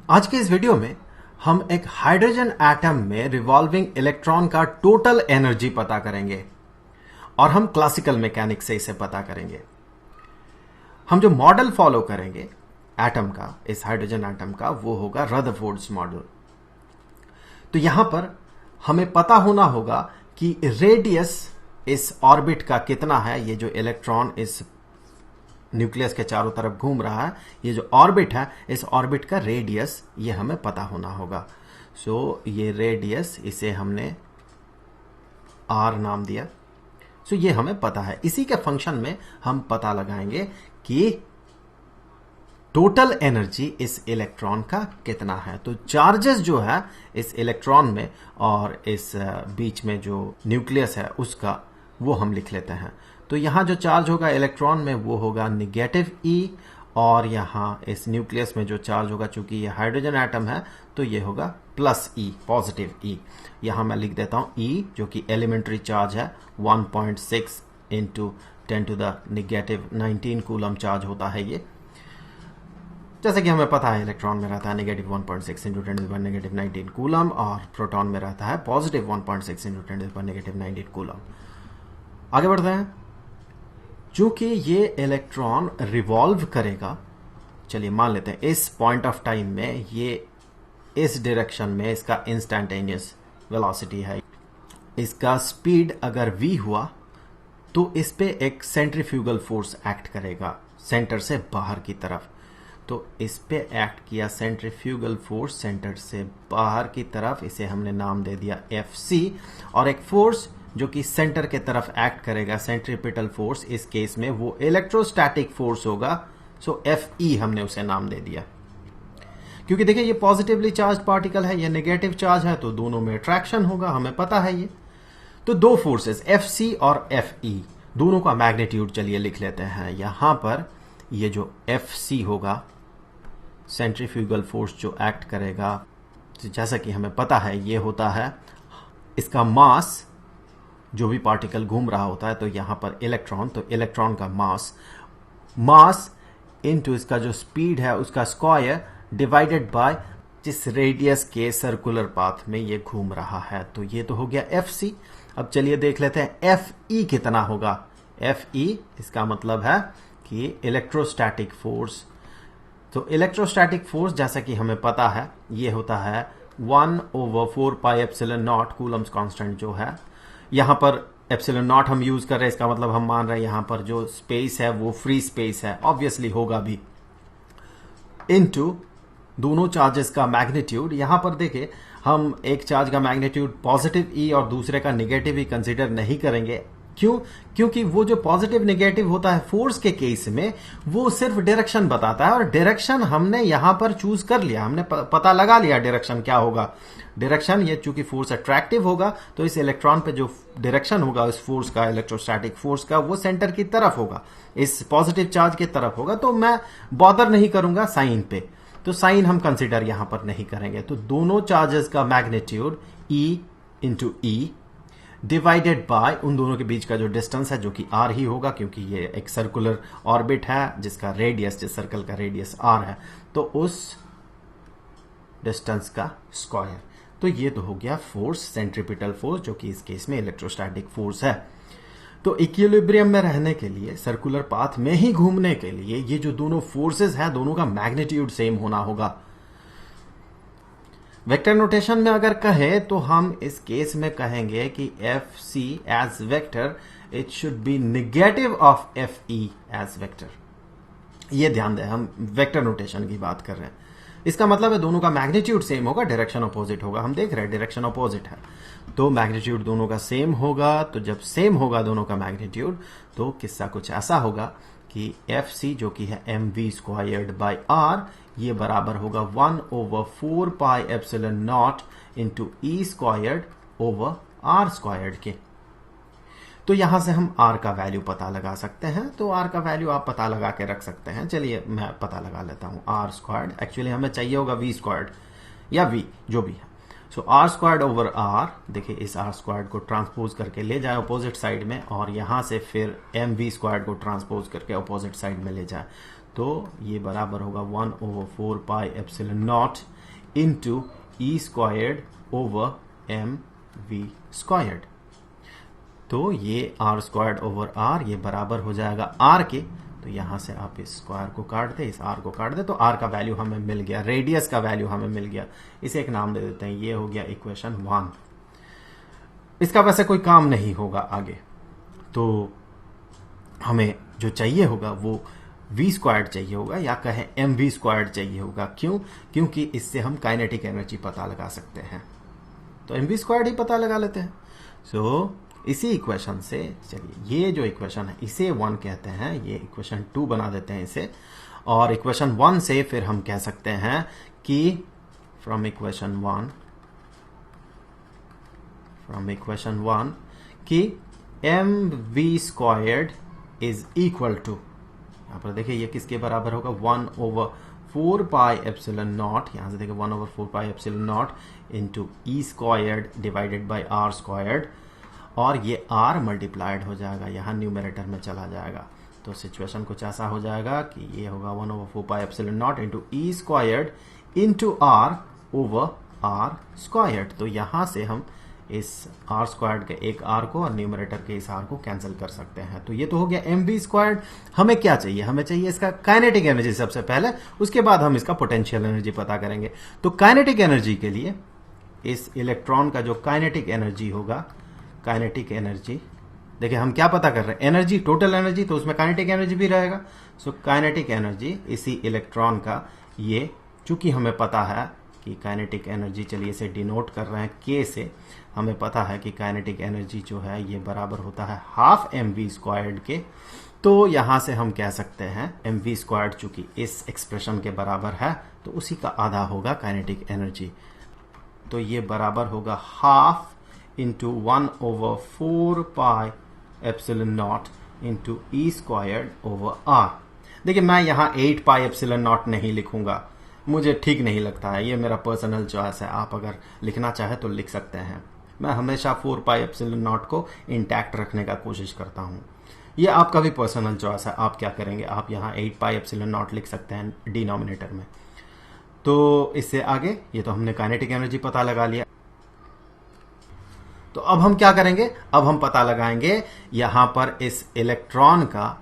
आज के इस वीडियो में हम एक हाइड्रोजन एटम में रिवॉल्विंग इलेक्ट्रॉन का टोटल एनर्जी पता करेंगे और हम क्लासिकल मैकेनिक्स से इसे पता करेंगे। हम जो मॉडल फॉलो करेंगे एटम का, इस हाइड्रोजन एटम का, वो होगा रदरफोर्ड्स मॉडल। तो यहां पर हमें पता होना होगा कि रेडियस इस ऑर्बिट का कितना है। ये जो इलेक्ट्रॉन इस न्यूक्लियस के चारों तरफ घूम रहा है, ये जो ऑर्बिट है, इस ऑर्बिट का रेडियस ये हमें पता होना होगा। सो ये रेडियस, इसे हमने आर नाम दिया। सो ये हमें पता है। इसी के फंक्शन में हम पता लगाएंगे कि टोटल एनर्जी इस इलेक्ट्रॉन का कितना है। तो चार्जेस जो है इस इलेक्ट्रॉन में और इस बीच में जो न्यूक्लियस है उसका, वो हम लिख लेते हैं। तो यहां जो चार्ज होगा इलेक्ट्रॉन में वो होगा नेगेटिव ई, और यहां इस न्यूक्लियस में जो चार्ज होगा, चूंकि ये हाइड्रोजन एटम है, तो ये होगा प्लस ई, पॉजिटिव ई। यहां मैं लिख देता हूं ई, जो कि एलिमेंट्री चार्ज है, 1.6 into 10 to the negative 19 coulomb charge होता है ये। जैसे कि हमें पता है इलेक्ट्रॉन में रहता है negative 1.6 into 10 to the negative 19 coulomb, और प्रोटॉन में रहता है positive 1.6 into 10 to the negative 19 coulomb. आगे बढ़ते हैं। चूंकि ये इलेक्ट्रॉन रिवॉल्व करेगा, चलिए मान लेते हैं इस पॉइंट ऑफ टाइम में ये इस डायरेक्शन में इसका इंस्टेंटेनियस वेलोसिटी है। इसका स्पीड अगर v हुआ तो इस पे एक सेंट्रीफ्यूगल फोर्स एक्ट करेगा सेंटर से बाहर की तरफ। तो इस पे एक्ट किया सेंट्रीफ्यूगल फोर्स सेंटर से बाहर की तरफ, इसे हमने नाम दे दिया Fc। और एक फोर्स जो कि सेंटर के तरफ एक्ट करेगा, सेंट्रीपिटल फोर्स, इस केस में वो इलेक्ट्रोस्टैटिक फोर्स होगा। सो Fe हमने उसे नाम दे दिया। क्योंकि देखिए ये पॉजिटिवली चार्ज पार्टिकल है, ये नेगेटिव चार्ज है, तो दोनों में अट्रैक्शन होगा, हमें पता है ये। तो दो फोर्सेस Fc और Fe, दोनों का मैग्नीट्यूड चलिए लिख लेते हैं। यहां पर ये जो Fc होगा, सेंट्रीफ्यूगल फोर्स जो एक्ट करेगा, जैसा कि हमें पता है ये होता है इसका मास, जो भी पार्टिकल घूम रहा होता है, तो यहां पर इलेक्ट्रॉन, तो इलेक्ट्रॉन का मास इनटू इसका जो स्पीड है उसका स्क्वायर डिवाइडेड बाय जिस रेडियस के सर्कुलर पाथ में ये घूम रहा है। तो ये तो हो गया Fc। अब चलिए देख लेते हैं Fe कितना होगा। Fe इसका मतलब है कि इलेक्ट्रोस्टैटिक फोर्स। तो इलेक्ट्रोस्टैटिक फोर्स जैसा कि हमें पता है ये होता है 1/4 pi epsilon not, Coulomb's constant जो है। यहां पर एप्सिलॉन नॉट हम यूज कर रहे हैं, इसका मतलब हम मान रहे हैं यहां पर जो स्पेस है वो फ्री स्पेस है, ऑब्वियसली होगा भी, इनटू दोनों चार्जेस का मैग्नीट्यूड। यहां पर देखें हम एक चार्ज का मैग्नीट्यूड पॉजिटिव ई और दूसरे का नेगेटिव ई कंसीडर नहीं करेंगे। क्यों? क्योंकि वो जो पॉजिटिव नेगेटिव होता है फोर्स के केस में, वो सिर्फ डायरेक्शन बताता है, और डायरेक्शन हमने यहां पर चूज कर लिया, हमने पता लगा लिया डायरेक्शन क्या होगा। डायरेक्शन, ये चूंकि फोर्स अट्रैक्टिव होगा, तो इस इलेक्ट्रॉन पे जो डायरेक्शन होगा इस फोर्स का, इलेक्ट्रोस्टैटिक फोर्स का, वो सेंटर की तरफ होगा, इस पॉजिटिव चार्ज की तरफ होगा। तो मैं बॉदर नहीं करूंगा साइन पे, तो साइन हम कंसीडर यहां पर नहीं करेंगे। तो दोनों चार्जेस का magnitude E into E divided by उन दोनों के बीच का जो डिस्टेंस है, जो कि r ही होगा, क्योंकि ये एक सर्कुलर ऑर्बिट है जिसका रेडियस, जिस सर्कल का रेडियस r है, तो उस डिस्टेंस का स्क्वायर। तो ये तो हो गया फोर्स, सेंट्रीपिटल फोर्स, जो कि इस केस में इलेक्ट्रोस्टैटिक फोर्स है। तो इक्विलिब्रियम में रहने के लिए, सर्कुलर पाथ में ही घूमने के लिए, ये जो दोनों फोर्सेस हैं, दोनों का मैग्नीट्यूड सेम होना होगा। वेक्टर नोटेशन में अगर कहे तो हम इस केस में कहेंगे कि Fc as vector, it should be negative of Fe as vector. ये ध्यान दें, हम वेक्टर नोटेशन की बात कर रहे हैं। इसका मतलब है दोनों का मैग्नीट्यूड सेम होगा, डायरेक्शन अपोजिट होगा। हम देख रहे हैं डायरेक्शन अपोजिट है, तो मैग्नीट्यूड दोनों का सेम होगा। तो जब सेम होगा दोनों का मैग्नीट्यूड, तो किस्सा कुछ ऐसा होगा कि Fc जो कि है mv स्क्वायर्ड बाई r, ये बराबर होगा 1/4 पाई एप्सिलॉन नॉट इंटू ई स्क्वायर्ड ओवर r स्क्वायर्ड के। तो यहां से हम r का वैल्यू पता लगा सकते हैं। तो r का वैल्यू आप पता लगा के रख सकते हैं। चलिए मैं पता लगा लेता हूं। r स्क्वायर्ड, एक्चुअली हमें चाहिए होगा v स्क्वायर्ड या v, जो भी है। सो r स्क्वायर्ड ओवर r, देखिए इस r स्क्वायर्ड को ट्रांसपोज करके ले जाए अपोजिट साइड में, और यहां से फिर mv स्क्वायर्ड को ट्रांसपोज करके अपोजिट साइड में ले जाए, तो ये बराबर होगा 1/4 पाई एप्सिलॉन नॉट इंटू ई squared over M V squared. तो ये आर स्क्वायर्ड ओवर आर, ये बराबर हो जाएगा आर के। तो यहां से आप इस स्क्वायर को काट दे, इस आर को काट दे, तो आर का वैल्यू हमें मिल गया, रेडियस का वैल्यू हमें मिल गया। इसे एक नाम दे देते हैं, ये हो गया इक्वेशन 1। इसका वैसे कोई काम नहीं होगा आगे, तो हमें जो चाहिए होगा वो v स्क्वायर्ड चाहिए होगा, या कहें एम वी स्क्वायर्ड चाहिए होगा। क्यों? क्योंकि इससे हम काइनेटिक एनर्जी पता लगा सकते हैं। तो एम वी स्क्वायर्ड ही पता लगा लेते हैं। सो इसी इक्वेशन से, चलिए ये जो इक्वेशन है इसे 1 कहते हैं, ये इक्वेशन 2 बना देते हैं इसे। और इक्वेशन 1 से फिर हम कह सकते हैं कि फ्रॉम इक्वेशन 1 कि M V squared is equal to, यहां पर देखिए ये किसके बराबर होगा, 1/4 पाई एप्सिलॉन नॉट, यहां से देखिए 1/4 pi epsilon naught into E squared divided by R squared, और ये r मल्टीप्लाइड हो जाएगा, यहां न्यूमरेटर में चला जाएगा। तो सिचुएशन कुछ ऐसा हो जाएगा कि ये होगा 1/4 पाई एप्सिलॉन नॉट इंटू ई squared into r over r squared. तो यहां से हम इस r स्क्वायर्ड के एक r को और न्यूमरेटर के इस r को कैंसिल कर सकते हैं। तो ये तो हो गया एम वी स्क्वायर्ड। हमें क्या चाहिए? हमें चाहिए इसका काइनेटिक एनर्जी सबसे पहले, उसके बाद हम इसका पोटेंशियल एनर्जी पता करेंगे। तो काइनेटिक एनर्जी के लिए इस इलेक्ट्रॉन का जो काइनेटिक एनर्जी होगा, काइनेटिक एनर्जी, देखिए हम क्या पता कर रहे हैं, एनर्जी, टोटल एनर्जी, तो उसमें काइनेटिक एनर्जी भी रहेगा। सो काइनेटिक एनर्जी इसी इलेक्ट्रॉन का, ये चूंकि हमें पता है कि काइनेटिक एनर्जी, चलिए इसे डिनोट कर रहे हैं के से, हमें पता है कि काइनेटिक एनर्जी जो है ये बराबर होता है हाफ एम वी स्क्वायर्ड के। तो यहां से हम कह सकते हैं एम वी स्क्वायर्ड चूंकि इस एक्सप्रेशन के बराबर है, तो उसी का आधा होगा काइनेटिक एनर्जी। तो ये बराबर होगा half into 1/4 pi epsilon naught into ई स्क्वायर्ड ओवर आर। देखिए मैं यहां 8 पाई एप्सिलॉन नॉट नहीं लिखूंगा, मुझे ठीक नहीं लगता है, ये मेरा पर्सनल चॉइस है। आप अगर लिखना चाहे तो लिख सकते हैं। मैं हमेशा 4 पाई एप्सिलॉन नॉट को इंटैक्ट रखने का कोशिश करता हूं। ये आपका भी पर्सनल चॉइस है, आप क्या करेंगे, आप यहां 8 पाई एप्सिलॉन नॉट लिख सकते हैं डिनोमिनेटर में। तो इससे आगे, ये तो हमने काइनेटिक एनर्जी पता लगा लिया। तो अब हम क्या करेंगे, अब हम पता लगाएंगे यहां पर इस इलेक्ट्रॉन का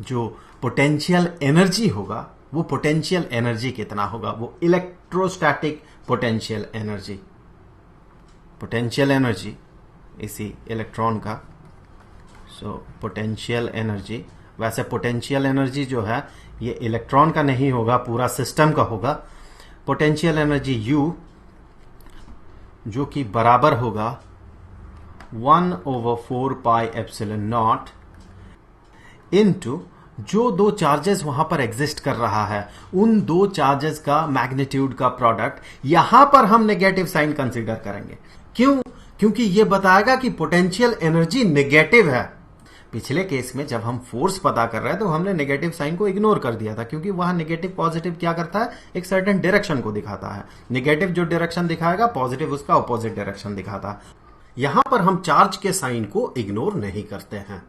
जो पोटेंशियल एनर्जी होगा, वो पोटेंशियल एनर्जी कितना होगा, वो electrostatic potential energy, potential energy इसी इलेक्ट्रॉन का। सो पोटेंशियल एनर्जी, वैसे पोटेंशियल एनर्जी जो है ये इलेक्ट्रॉन का नहीं होगा, पूरा सिस्टम का होगा। पोटेंशियल एनर्जी U, जो कि बराबर होगा 1/4 पाई एप्सिलॉन नॉट इनटू जो दो चार्जेस वहां पर एग्जिस्ट कर रहा है, उन दो चार्जेस का मैग्नीट्यूड का प्रोडक्ट। यहां पर हम नेगेटिव साइन कंसीडर करेंगे। क्यों? क्योंकि यह बताएगा कि पोटेंशियल एनर्जी नेगेटिव है। पिछले केस में जब हम फोर्स पता कर रहे हैं तो हमने नेगेटिव साइन को इग्नोर कर दिया था, क्योंकि वहां नेगेटिव पॉजिटिव क्या करता है, एक सर्टेन डायरेक्शन को दिखाता है। नेगेटिव जो डायरेक्शन दिखाएगा, पॉजिटिव उसका ऑपोजिट डायरेक्शन दिखाता है। यहां पर हम चार्ज के साइन को इग्नोर नहीं करते हैं।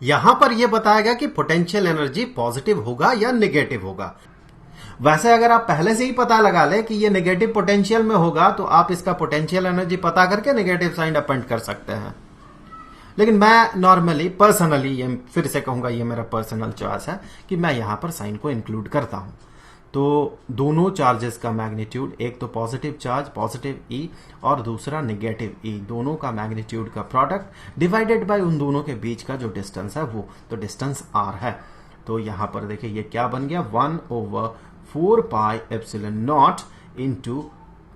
यहां पर यह बताएगा कि पोटेंशियल एनर्जी पॉजिटिव होगा या नेगेटिव होगा। वैसे अगर आप पहले से ही पता लगा ले कि ये नेगेटिव पोटेंशियल में होगा, तो आप इसका पोटेंशियल एनर्जी पता करके नेगेटिव साइन अपेंड कर सकते हैं। लेकिन मैं नॉर्मली, पर्सनली, ये फिर से कहूंगा, ये मेरा पर्सनल चॉइस है कि मैं यहां पर साइन को इंक्लूड करता हूं। तो दोनों चार्जेस का मैग्नीट्यूड, एक तो पॉजिटिव चार्ज पॉजिटिव ई और दूसरा नेगेटिव ई, दोनों का मैग्नीट्यूड का प्रोडक्ट डिवाइडेड बाय उन दोनों के बीच का जो डिस्टेंस है वो, तो डिस्टेंस आर है। तो यहां पर देखिए ये क्या बन गया, 1/4 pi epsilon naught into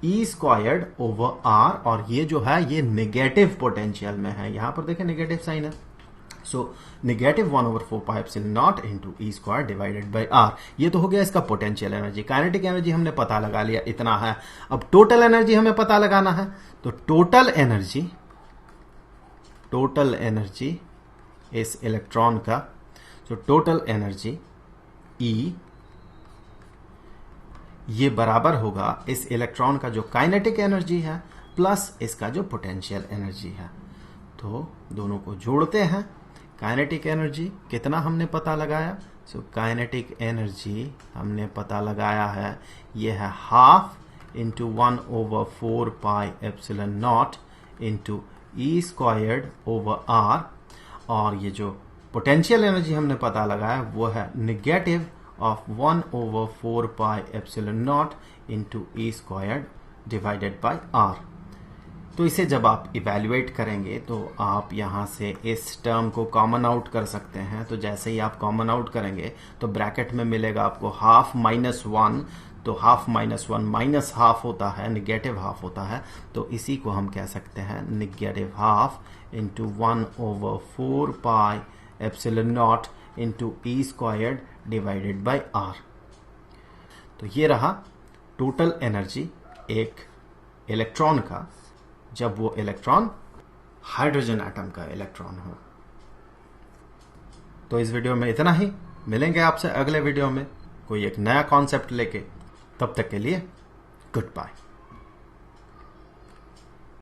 E squared over are, और ये जो है ये नेगेटिव पोटेंशियल में है। यहां पर देखिए नेगेटिव साइन है। So negative 1/4 pi epsilon naught into E square divided by R. ये तो हो गया इसका पोटेंशियल एनर्जी। काइनेटिक एनर्जी हमने पता लगा लिया, इतना है। अब टोटल एनर्जी हमें पता लगाना है। तो टोटल एनर्जी इस इलेक्ट्रॉन का, तो टोटल एनर्जी ई, ये बराबर होगा इस इलेक्ट्रॉन का जो काइनेटिक एनर्जी है प्लस इसका जो पोटेंशियल एनर्जी है। तो दोनों को जोड़ते हैं। काइनेटिक एनर्जी कितना हमने पता लगाया, सो काइनेटिक एनर्जी हमने पता लगाया है, ये है half into 1/4πε0 into E squared over are, और ये जो पोटेंशियल एनर्जी हमने पता लगाया वो है negative of 1/4πε0 into E squared divided by r. तो इसे जब आप इवेल्युएट करेंगे तो आप यहां से इस टर्म को कॉमन आउट कर सकते हैं। तो जैसे ही आप कॉमन आउट करेंगे तो ब्रैकेट में मिलेगा आपको हाफ माइनस 1, तो हाफ माइनस 1 माइनस हाफ होता है, निगेटिव हाफ होता है। तो इसी को हम कह सकते हैं negative half into 1/4πε0 into E squared divided by r. तो ये रहा टोटल एनर्जी एक इलेक्ट्रॉन का, जब वो इलेक्ट्रॉन हाइड्रोजन एटम का इलेक्ट्रॉन हो। तो इस वीडियो में इतना ही, मिलेंगे आपसे अगले वीडियो में कोई एक नया कॉन्सेप्ट लेके। तब तक के लिए गुड बाय।